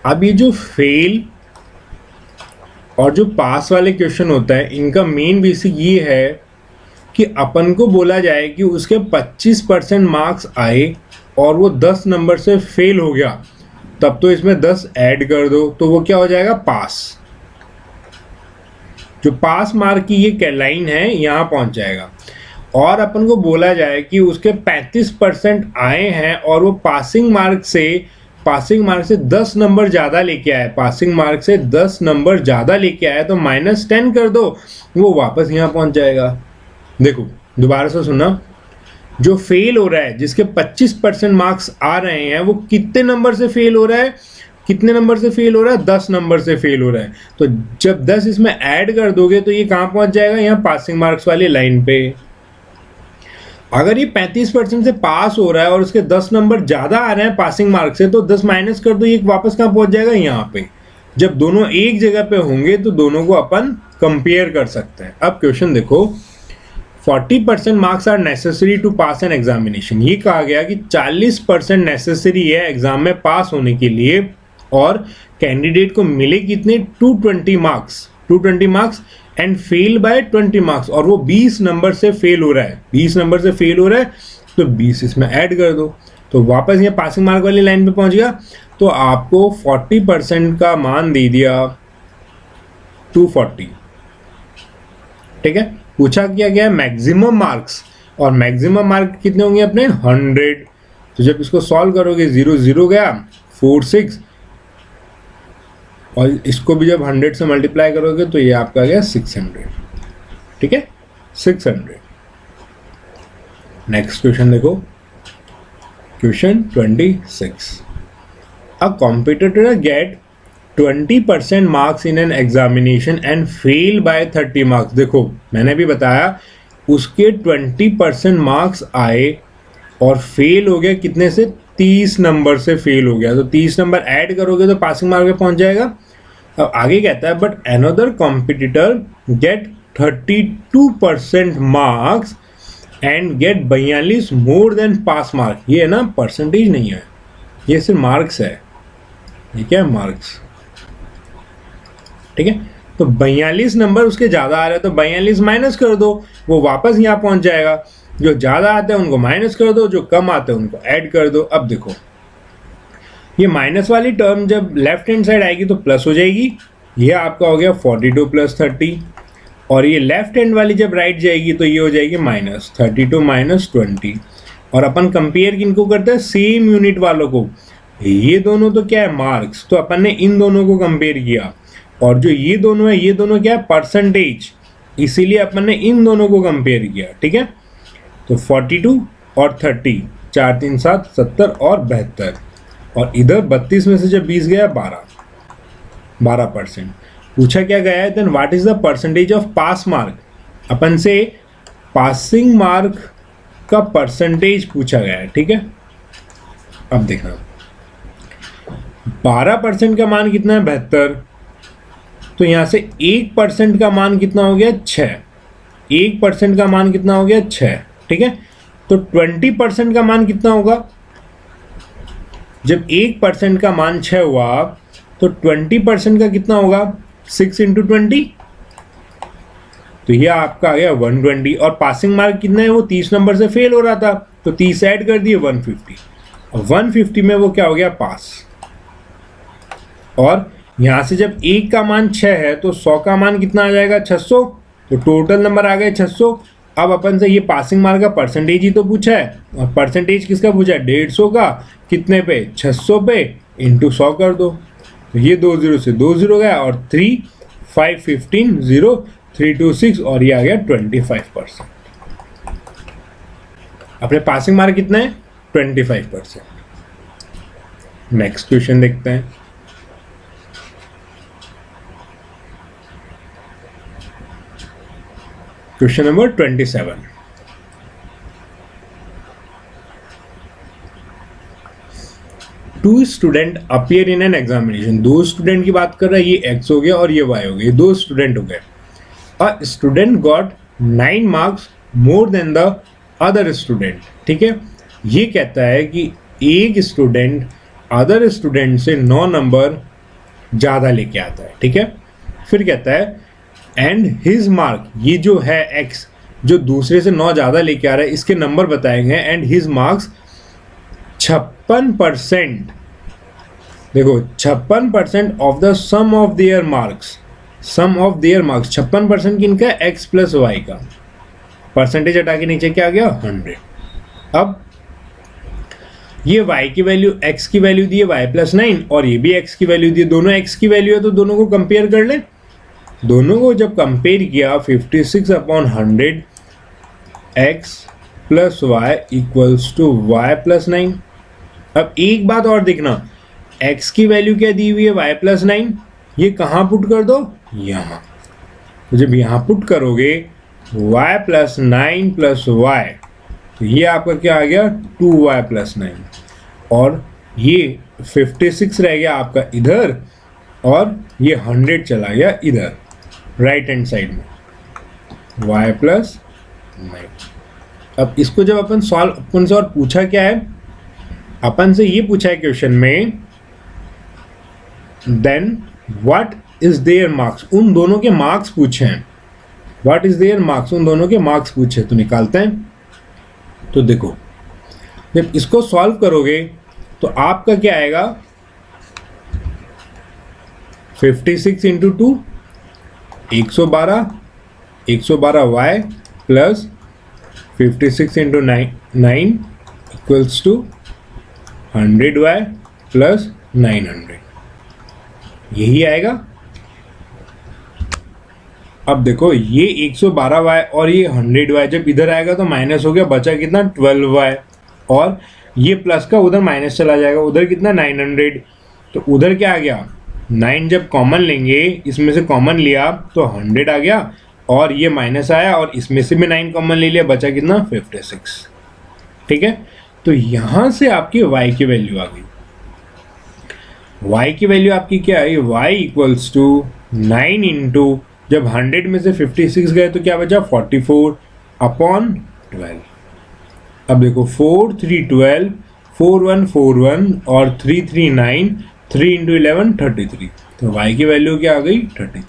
अब ये जो फेल और जो पास वाले क्वेश्चन होता है इनका मेन बेसिक ये है कि अपन को बोला जाए कि उसके 25% मार्क्स आए और वो 10 नंबर से फेल हो गया, तब तो इसमें 10 ऐड कर दो तो वो क्या हो जाएगा पास। जो पास मार्क की ये लाइन है यहाँ पहुंच जाएगा। और अपन को बोला जाए कि उसके 35% आए हैं और वो पासिंग मार्क से 10 नंबर ज़्यादा लेके आए, पासिंग मार्क से 10 नंबर ज़्यादा लेके आए तो -10 कर दो, वो वापस यहाँ पहुंच जाएगा। देखो दोबारा से सुना, जो फेल हो रहा है जिसके 25% मार्क्स आ रहे हैं वो कितने नंबर से फेल हो रहा है, कितने नंबर से फेल हो रहा है 10 नंबर से फेल हो रहा है। तो जब 10 इसमें ऐड कर दोगे तो ये कहाँ पहुंच जाएगा यहाँ पासिंग मार्क्स वाली लाइन पे। अगर ये 35% से पास हो रहा है और उसके 10 नंबर ज़्यादा आ रहे हैं पासिंग मार्क से तो 10 माइनस कर दो, ये वापस कहाँ पहुंच जाएगा यहाँ पे। जब दोनों एक जगह पे होंगे तो दोनों को अपन कंपेयर कर सकते हैं। अब क्वेश्चन देखो 40% marks are necessary to pass an examination. ये कहा गया कि 40% नेसेसरी है एग्जाम में पास होने के लिए और कैंडिडेट को मिले कितने 220 marks and fail by 20 marks और वो 20 नंबर से फेल हो रहा है, 20 नंबर से फेल हो रहा है तो 20 इसमें ऐड कर दो तो वापस ये पासिंग मार्क वाली लाइन पे पहुंच गया। तो आपको 40% का मान दे दिया 240। ठीक है, पूछा क्या गया मैक्सिमम मार्क्स और मैक्सिमम मार्क कितने होंगे अपने 100। तो जब इसको सॉल्व करोगे 0 0 गया 4 6 और इसको भी जब 100 से मल्टीप्लाई करोगे तो ये आपका गया 600। ठीक है 600। नेक्स्ट क्वेश्चन देखो question 26। A competitor get 20% marks in an examination and fail by 30 marks. देखो मैंने भी बताया उसके 20% मार्क्स आए और फेल हो गया कितने से 30 नंबर से फेल हो गया तो 30 नंबर ऐड करोगे तो पासिंग मार्क पे पहुंच जाएगा। अब आगे कहता है but another competitor get 32% marks and get 42 more than pass mark. ये है ना परसेंटेज नहीं है, ये सिर्फ मार्क्स है। ये क्या है मार्क्स। ठीक है, तो 42 नंबर उसके ज़्यादा आ रहे हैं तो 42 माइनस कर दो, वो वापस यहाँ पहुँच जाएगा। जो ज़्यादा आते हैं उनको माइनस कर दो, जो कम आते हैं उनको ऐड कर दो। अब देखो ये माइनस वाली टर्म जब लेफ्ट हैंड साइड आएगी तो प्लस हो जाएगी। ये आपका हो गया 42 प्लस 30 और ये लेफ्ट हैंड वाली जब राइट जाएगी तो ये हो जाएगी माइनस 32 माइनस 20। और अपन कंपेयर किनको करते हैं सेम यूनिट वालों को। ये दोनों तो क्या है मार्क्स, तो अपन ने इन दोनों को कंपेयर किया और जो ये दोनों है ये दोनों क्या है परसेंटेज, इसीलिए अपन ने इन दोनों को कंपेयर किया। ठीक है, तो 42 और 30 4 3 7 70 और 72 और इधर 32 में से जब 20 गया 12%। पूछा क्या गया है then what is the percentage of pass mark. अपन से पासिंग मार्क का परसेंटेज पूछा गया है। ठीक है, अब देखना 12% का मान कितना है 72, तो यहां से 1% का मान कितना हो गया 6, 1% का मान कितना हो गया 6। ठीक है, तो 20% का मान कितना होगा जब 1% का मान 6 हुआ तो 20% का कितना होगा? 6 इंटू 20, तो ये आपका आ गया 120। और पासिंग मार्क कितना है? वो 30 नंबर से फेल हो रहा था, तो 30 ऐड कर दिए 150, और 150 में वो क्या हो गया? पास। और यहां से जब 1 का मान 6 है तो 100 का मान कितना आ जाएगा? 600, तो टोटल नंबर आ गए 600। अब अपन से ये पासिंग मार्क का परसेंटेज ही तो पूछा है, और परसेंटेज किसका पूछा है? 150 का। कितने पे? 600 पे, इंटू 100 कर दो, तो ये 2 0 से 2 0 गया, और 3 5 15 0 3 2 6, और ये आ गया 25%। अपने पासिंग मार्क कितना है? 25%। नेक्स्ट क्वेश्चन देखते हैं। Question number 27। Two student appear in an examination. 2 student की बात कर रहा है, ये एक्स हो गया और ये वाई हो गया, 2 स्टूडेंट हो गए। A student got 9 marks more than the other student. ठीक है, ये कहता है कि एक स्टूडेंट अदर स्टूडेंट से 9 नंबर ज़्यादा लेके आता है। ठीक है, फिर कहता है एंड हिज मार्क, ये जो है एक्स जो दूसरे से 9 ज़्यादा लेके आ रहा है, इसके नंबर बताएंगे। एंड हिज मार्क्स 56%, देखो 56% of the sum of their marks, sum of their marks 56% किनका? एक्स प्लस वाई का। परसेंटेज हटा के नीचे क्या आ गया? 100। अब ये y की वैल्यू x की वैल्यू दी है y प्लस 9, और ये भी x की वैल्यू दी है, दोनों x की वैल्यू है, तो दोनों को कंपेयर कर लें। दोनों को जब कंपेयर किया 56/100 x plus Y equals to Y plus 9। अब एक बात और देखना, x की वैल्यू क्या दी हुई है? y प्लस 9, ये कहाँ पुट कर दो? यहाँ। तो जब यहाँ पुट करोगे y प्लस 9 प्लस वाई, तो ये आपका क्या आ गया? 2y प्लस 9, और ये 56 रह गया आपका इधर, और ये 100 चला गया इधर राइट हैंड साइड में, y प्लस 9। अब इसको जब अपन सॉल्व, अपन से और पूछा क्या है? अपन से ये पूछा है क्वेश्चन में, then what is their marks, उन दोनों के मार्क्स पूछे हैं। व्हाट इज देयर मार्क्स, उन दोनों के मार्क्स पूछे, तो निकालते हैं। तो देखो, जब इसको सॉल्व करोगे तो आपका क्या आएगा? 56 into 2 112, 112y plus 56 into 9 equals to 100y plus 900, यही आएगा। अब देखो ये 112y और ये 100y जब इधर आएगा तो माइनस हो गया, बचा कितना? 12y, और ये प्लस का उधर माइनस चला जाएगा, उधर कितना? 900, तो उधर क्या आ गया? 9 जब कॉमन लेंगे, इसमें से कॉमन लिया तो 100 आ गया, और ये माइनस आया, और इसमें से भी 9 कॉमन ले लिया, बचा कितना? 56। ठीक है, तो यहां से आपकी y की वैल्यू आ गई। y की वैल्यू आपकी क्या आई? y इक्वल्स टू 9 इंटू, जब 100 में से 56 गए तो क्या बचा? 44/12। अब देखो 4 3 12, 4 1 4 1, और 3 3 9, 3 इंटू 11 33, तो y की वैल्यू क्या आ गई? 33।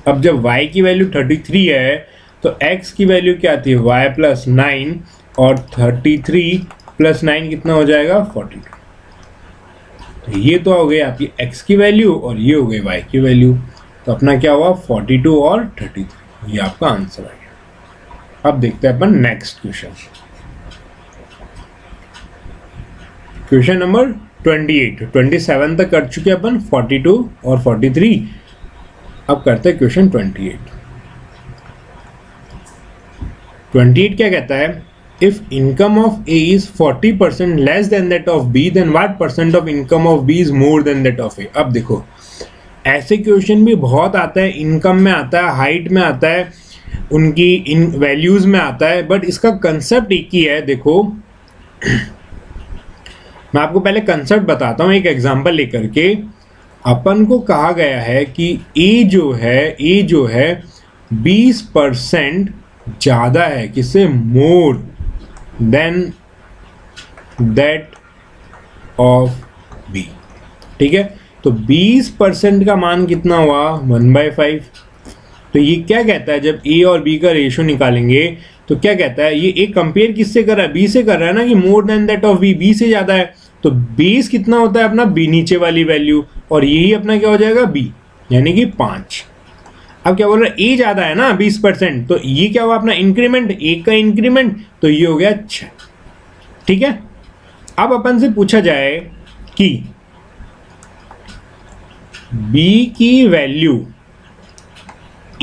अब जब y की वैल्यू 33 है तो x की वैल्यू क्या आती है? y प्लस 9, और 33 प्लस 9 कितना हो जाएगा? 42। तो ये तो हो गई आपकी x की वैल्यू, और ये हो गई y की वैल्यू, तो अपना क्या हुआ? 42 और 33, ये आपका आंसर आ गया। अब देखते हैं अपन नेक्स्ट क्वेश्चन, क्वेश्चन नंबर 28। 27 तक कर चुके अपन, 42 और 43। अब करते हैं क्वेश्चन 28। 28 क्या कहता है? If income of A is 40% less than that of B, then what percent of income of B is more than that of A? अब देखो, ऐसे क्वेश्चन भी बहुत आता है, इनकम में आता है, हाइट में आता है, उनकी इन वैल्यूज में आता है, बट इसका कंसेप्ट एक ही है। देखो मैं आपको पहले कंसेप्ट बताता हूँ एक एग्जांपल लेकर के। अपन को कहा गया है कि ए जो है 20% ज़्यादा है, किससे? More than that of B. ठीक है, तो 20% का मान कितना हुआ 1/5। तो ये क्या कहता है, जब ए और बी का रेशियो निकालेंगे तो क्या कहता है, ये एक कंपेयर किससे कर रहा है, बी से कर रहा है ना, कि more than that of B, B से ज्यादा है। तो बेस कितना होता है अपना, बी नीचे वाली वैल्यू, और यही अपना क्या हो जाएगा बी, यानी कि 5। अब क्या बोल रहा है, ए ज्यादा है ना 20%, तो ये क्या हुआ अपना इंक्रीमेंट, एक का इंक्रीमेंट, तो ये हो गया 6। ठीक है, अब अपन से पूछा जाए कि बी की वैल्यू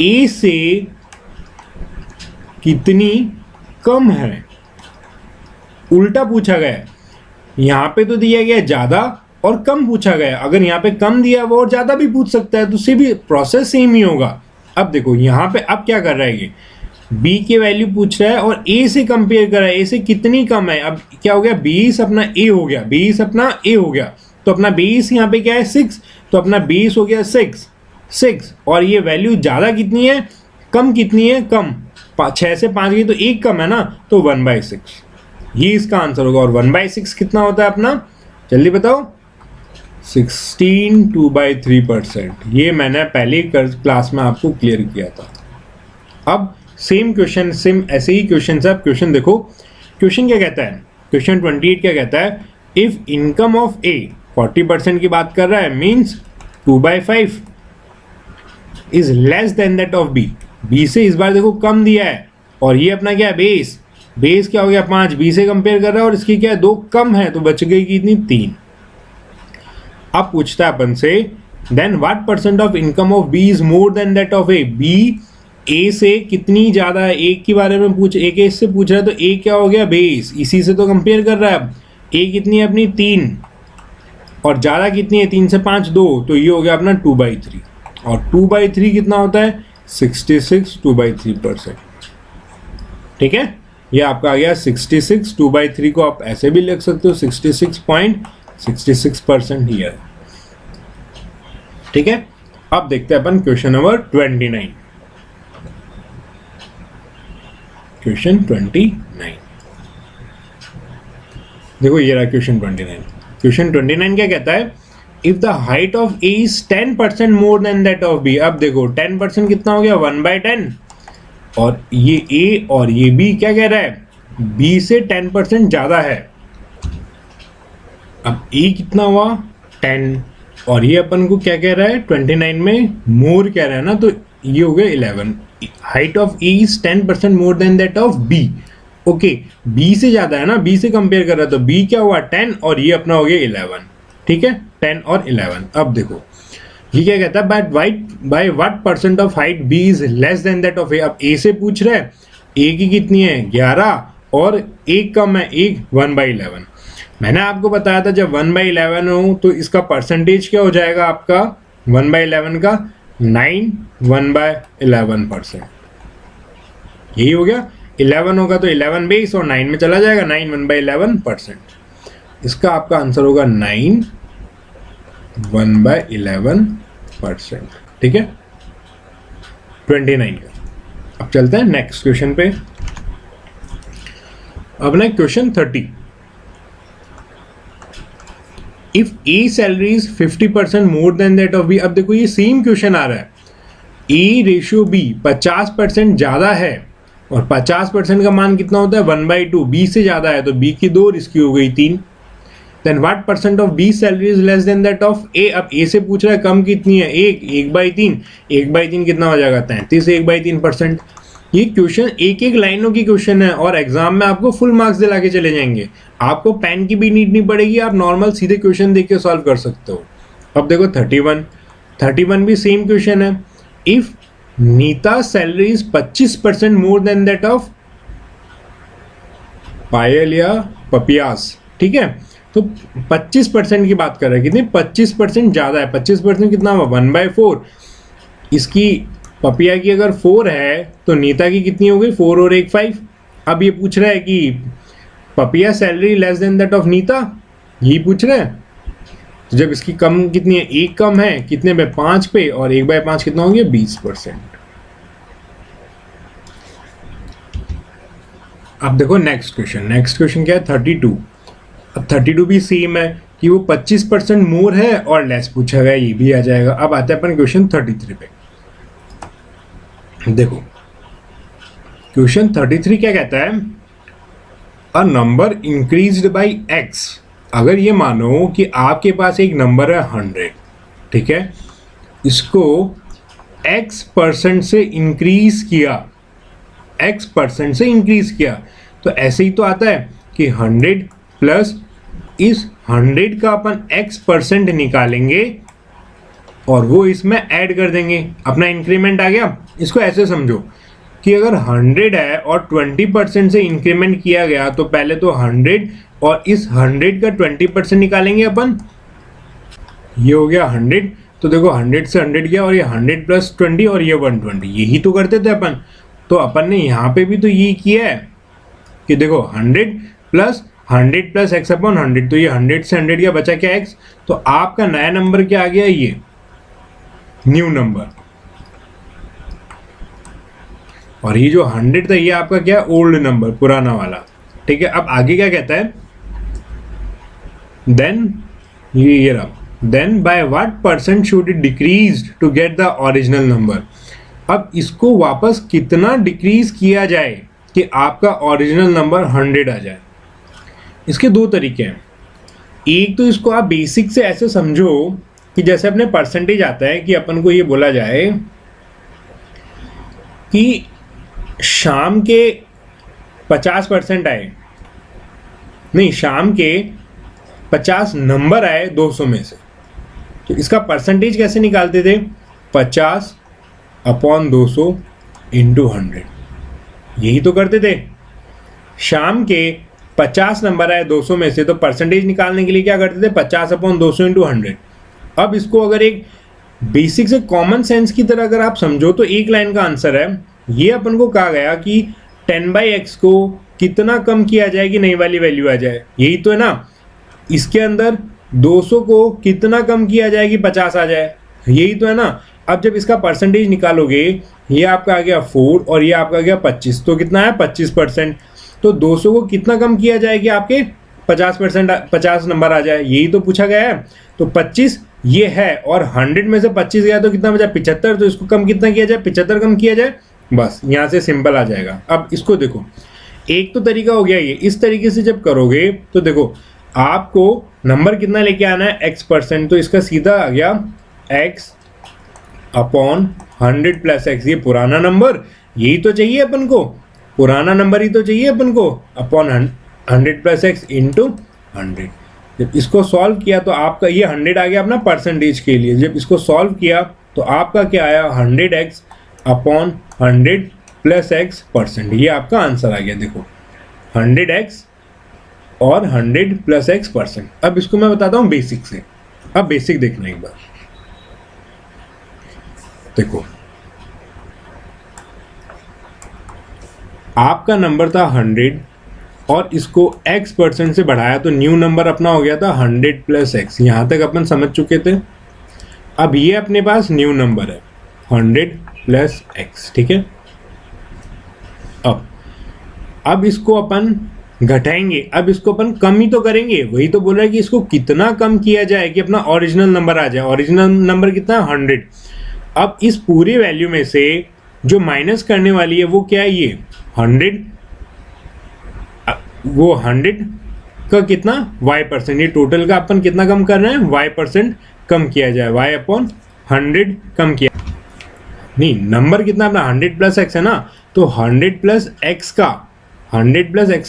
ए से कितनी कम है, उल्टा पूछा गया है। यहां पे तो दिया गया ज्यादा और कम पूछा गया, अगर यहां पे कम दिया वो और ज्यादा भी पूछ सकता है, तो उससे भी प्रोसेस सेम ही होगा। अब देखो यहां पे अब क्या कर रहा है, ये बी की वैल्यू पूछ रहा है और ए से कंपेयर कर रहा है, ए से कितनी कम है। अब क्या हो गया, 20 अपना ए हो गया, 20 अपना ए हो गया, तो अपना 20 यहाँ पे क्या है 6, तो अपना 20 हो गया 6, और ये वैल्यू ज्यादा कितनी है, कम कितनी है, कम 6 से 5 गई तो एक कम है ना, तो 1/6, ये इसका आंसर होगा। और 1/6 कितना होता है अपना, जल्दी बताओ, 16 2/3%। ये मैंने पहले क्लास में आपको क्लियर किया था। अब सेम क्वेश्चन, सेम ऐसे ही क्वेश्चन है। अब क्वेश्चन देखो, क्वेश्चन क्या कहता है, क्वेश्चन 28 क्या कहता है, इफ इनकम ऑफ ए 40% की बात कर रहा है, means 2/5 is less than that of B. B से इस बार देखो कम दिया है, और ये अपना क्या है बेस, बेस क्या हो गया 5, बी से कंपेयर कर रहा है और इसकी क्या है 2 कम है, तो बच गई कितनी 3। अब पूछता है अपन से, then what percent of income of B is more than that of A. B A से कितनी ज्यादा है, ए के बारे में पूछ, ए के से पूछ रहा है, तो ए क्या हो गया बेस, इसी से तो कंपेयर कर रहा है। अब ए कितनी है अपनी 3, और ज्यादा कितनी है 3 से 5 2, तो ये हो गया अपना 2/3, और 2/3 कितना होता है 66 2/3%। ठीक है, ये आपका आ गया 66, 2/3 को आप ऐसे भी लिख सकते हो 66.66% हियर। ठीक है, अब देखते हैं अपन क्वेश्चन नंबर 29। क्वेश्चन 29 देखो, ये रहा क्वेश्चन 29। क्वेश्चन 29 क्या कहता है, if the height of A is 10% more than that of B. अब देखो 10% कितना हो गया 1/10, और ये ए और ये बी क्या कह रहा है, बी से 10% ज्यादा है। अब ए कितना हुआ 10, और ये अपन को क्या कह रहा है 29 में मोर कह रहा है ना, तो ये हो गया 11। Height of A is 10% more than that of B. Okay, B से ज्यादा है ना, बी से कंपेयर कर रहा है, तो बी क्या हुआ 10, और ये अपना हो गया 11। ठीक है, 10 और 11। अब देखो ये क्या कहता है, by what percent of height B is less than that of A. अब ए से पूछ रहा है, ए की कितनी है 11, और एक कम है 1/11। मैंने आपको बताया था जब 1/11 हो तो इसका परसेंटेज क्या हो जाएगा आपका 1/11 का 9 1/11%। यही हो गया, 11 होगा तो 11 बेस और 9 में चला जाएगा, 9 1/11%। इसका आपका आंसर होगा 9 1/11%। ठीक है, 29 का। अब चलते हैं नेक्स्ट क्वेश्चन पे। अब ना question 30, if A salary is 50% more than that of B. अब देखो ये सेम क्वेश्चन आ रहा है, ए रेशियो बी 50% ज्यादा है, और 50% का मान कितना होता है 1/2, बी से ज्यादा है, तो बी की 2 और इसकी हो गई 3। Then what percent of B salary is less than that of A. अब ए से पूछ रहा है कम कितनी है 1/3, 1/3 कितना हो जाएगा 33, 1/3%। ये क्वेश्चन एक एक लाइनों की क्वेश्चन है, और एग्जाम में आपको फुल मार्क्स दिला के चले जाएंगे, आपको पेन की भी नीड नहीं पड़ेगी, आप नॉर्मल सीधे क्वेश्चन देख के सॉल्व कर सकते हो। अब देखो 31 भी सेम क्वेश्चन है, if Nita salary is 25% more than that of Payal या पपियास। ठीक है, तो 25% की बात कर रहे हैं, कितनी 25% ज्यादा है, 25% कितना हुआ 1/4। इसकी पपिया की अगर 4 है तो नीता की कितनी हो गई 4 और 1 5। अब ये पूछ रहा है कि Papiya salary less than that of Nita, यही पूछ रहा है। तो जब इसकी कम कितनी है 1 कम है कितने पे 5 पे, और 1/5 कितना हो गया 20%। अब देखो नेक्स्ट क्वेश्चन क्या है 32, अब 32 भी सेम है कि वो 25% मोर है और लेस पूछा गया, ये भी आ जाएगा। अब आते हैं अपन क्वेश्चन 33 पे। देखो क्वेश्चन 33 क्या कहता है, a number increased by x। अगर ये मानो कि आपके पास एक नंबर है 100, ठीक है, इसको x% से इंक्रीज किया, x% से इंक्रीज किया, तो ऐसे ही तो आता है कि 100 प्लस इस 100 का अपन x% निकालेंगे और वो इसमें ऐड कर देंगे, अपना इंक्रीमेंट आ गया। इसको ऐसे समझो कि अगर 100 है और 20% से इंक्रीमेंट किया गया, तो पहले तो 100 और इस 100 का 20% निकालेंगे अपन, ये हो गया 100। तो देखो 100 से 100 गया और ये 100 प्लस 20 और ये 120, यही तो करते थे अपन। तो अपन ने यहाँ पे भी तो यही किया है कि देखो 100 प्लस x अपॉन 100, तो ये 100 से 100 गया, बचा क्या x। तो आपका नया नंबर क्या आ गया, ये न्यू नंबर, और ये जो 100 था ये आपका क्या, ओल्ड नंबर, पुराना वाला। ठीक है, अब आगे क्या कहता है, देन ये रहा, then by what percent should it decrease to get the original number. अब इसको वापस कितना डिक्रीज किया जाए कि आपका ओरिजिनल नंबर 100 आ जाए। इसके दो तरीके हैं। एक तो इसको आप बेसिक से ऐसे समझो कि जैसे अपने परसेंटेज आता है कि अपन को ये बोला जाए कि शाम के 50% आए, नहीं, शाम के 50 नंबर आए 200 में से, तो इसका परसेंटेज कैसे निकालते थे, 50 अपॉन 200 इंटू 100, यही तो करते थे। शाम के 50 नंबर आए 200 में से, तो परसेंटेज निकालने के लिए क्या करते थे, 50 अपॉन 200 इंटू 100। अब इसको अगर एक बेसिक से कॉमन सेंस की तरह अगर आप समझो तो एक लाइन का आंसर है। ये अपन को कहा गया कि 10/x को कितना कम किया जाए कि नई वाली वैल्यू आ जाए, यही तो है ना। इसके अंदर 200 को कितना कम किया जाए कि 50 आ जाए, यही तो है ना। अब जब इसका परसेंटेज निकालोगे, ये आपका आ गया 4 और ये आपका आ गया 25, तो कितना है 25%। तो 200 को कितना कम किया जाए कि आपके 50 नंबर आ जाए, यही तो पूछा गया है। तो 25 ये है और 100 में से 25 गया तो कितना बचा, 75। तो इसको कम कितना किया जाए, 75 कम किया जाए, बस यहाँ से सिंपल आ जाएगा। अब इसको देखो, एक तो तरीका हो गया ये। इस तरीके से जब करोगे तो देखो आपको नंबर कितना लेके आना है, x%, तो इसका सीधा आ गया x अपॉन 100 प्लस x, ये पुराना नंबर, यही तो चाहिए अपन को, पुराना नंबर ही तो चाहिए अपन को, अपॉन 100 प्लस x इंटू 100। जब इसको सॉल्व किया तो आपका ये 100 आ गया अपना परसेंटेज के लिए। जब इसको सॉल्व किया तो आपका क्या आया, 100x अपॉन 100 प्लस x%, ये आपका आंसर आ गया। देखो 100x और 100 प्लस x%। अब इसको मैं बताता हूँ बेसिक से। अब बेसिक देखना एक बार, देखो आपका नंबर था 100 और इसको x% से बढ़ाया तो न्यू नंबर अपना हो गया था 100 प्लस x। यहां तक अपन समझ चुके थे। अब ये अपने पास न्यू नंबर है 100 प्लस x, ठीक है। अब इसको अपन घटाएंगे, अब इसको अपन कम ही तो करेंगे, वही तो बोल रहा है कि इसको कितना कम किया जाए कि अपना ओरिजिनल नंबर आ जाए। ओरिजिनल नंबर कितना है, 100। अब इस पूरी वैल्यू में से जो माइनस करने वाली है वो क्या है, ये 100, वो 100 का कितना y%, ये टोटल का अपन कितना कम कर रहे हैं, y% कम किया जाए, y अपॉन 100 कम किया, नहीं नंबर कितना अपना 100 प्लस x है ना, तो 100 प्लस x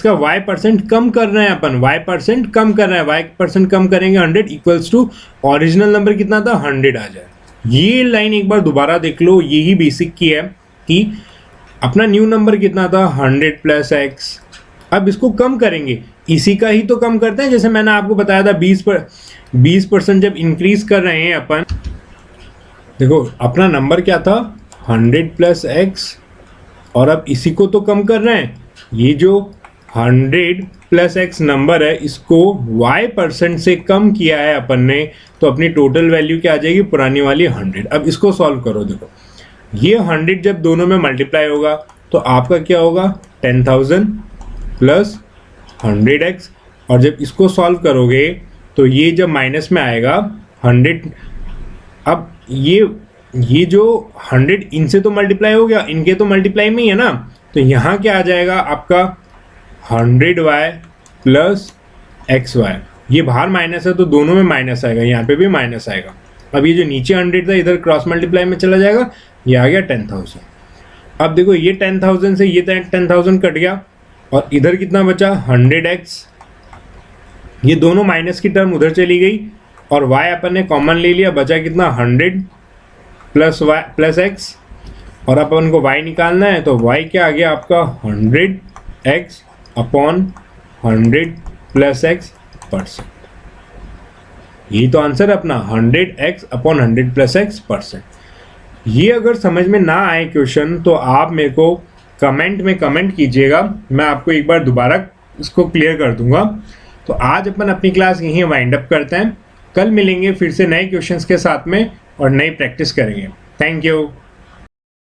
का y% कम कर रहे हैं अपन, y% कम कर रहे हैं, y% कम करेंगे 100 इक्वल्स टू ओरिजिनल नंबर कितना था 100 आ जाए। ये लाइन एक बार दोबारा देख लो, यही बेसिक की है कि अपना न्यू नंबर कितना था 100 प्लस x। अब इसको कम करेंगे, इसी का ही तो कम करते हैं, जैसे मैंने आपको बताया था 20% जब इंक्रीज कर रहे हैं अपन। देखो अपना नंबर क्या था 100 प्लस x और अब इसी को तो कम कर रहे हैं। ये जो 100 प्लस x नंबर है इसको y% से कम किया है अपन ने, तो अपनी टोटल वैल्यू क्या आ जाएगी, पुरानी वाली 100। अब इसको सॉल्व करो, देखो ये 100 जब दोनों में मल्टीप्लाई होगा तो आपका क्या होगा 10,000 प्लस 100x और जब इसको सॉल्व करोगे तो ये जब माइनस में आएगा 100, अब ये जो 100 इनसे तो मल्टीप्लाई हो गया, इनके तो मल्टीप्लाई में ही है ना, तो यहाँ क्या आ जाएगा आपका 100y प्लस XY। ये बाहर माइनस है तो दोनों में माइनस आएगा, यहाँ पे भी माइनस आएगा। अब ये जो नीचे 100 था इधर क्रॉस मल्टीप्लाई में चला जाएगा, ये आ गया 10,000। अब देखो ये 10,000 से ये 10,000 कट गया और इधर कितना बचा 100x, ये दोनों माइनस की टर्म उधर चली गई और y अपन ने कॉमन ले लिया, बचा कितना 100 प्लस x, और अपन को y निकालना है तो y क्या आ गया आपका 100x अपॉन 100 प्लस x %। यही तो आंसर है अपना 100x अपॉन 100 प्लस x %। ये अगर समझ में ना आए क्वेश्चन तो आप मेरे को कमेंट में कमेंट कीजिएगा, मैं आपको एक बार दोबारा इसको क्लियर कर दूंगा। तो आज अपन अपनी क्लास यहीं वाइंड अप करते हैं, कल मिलेंगे फिर से नए क्वेश्चंस के साथ में और नई प्रैक्टिस करेंगे। Thank you.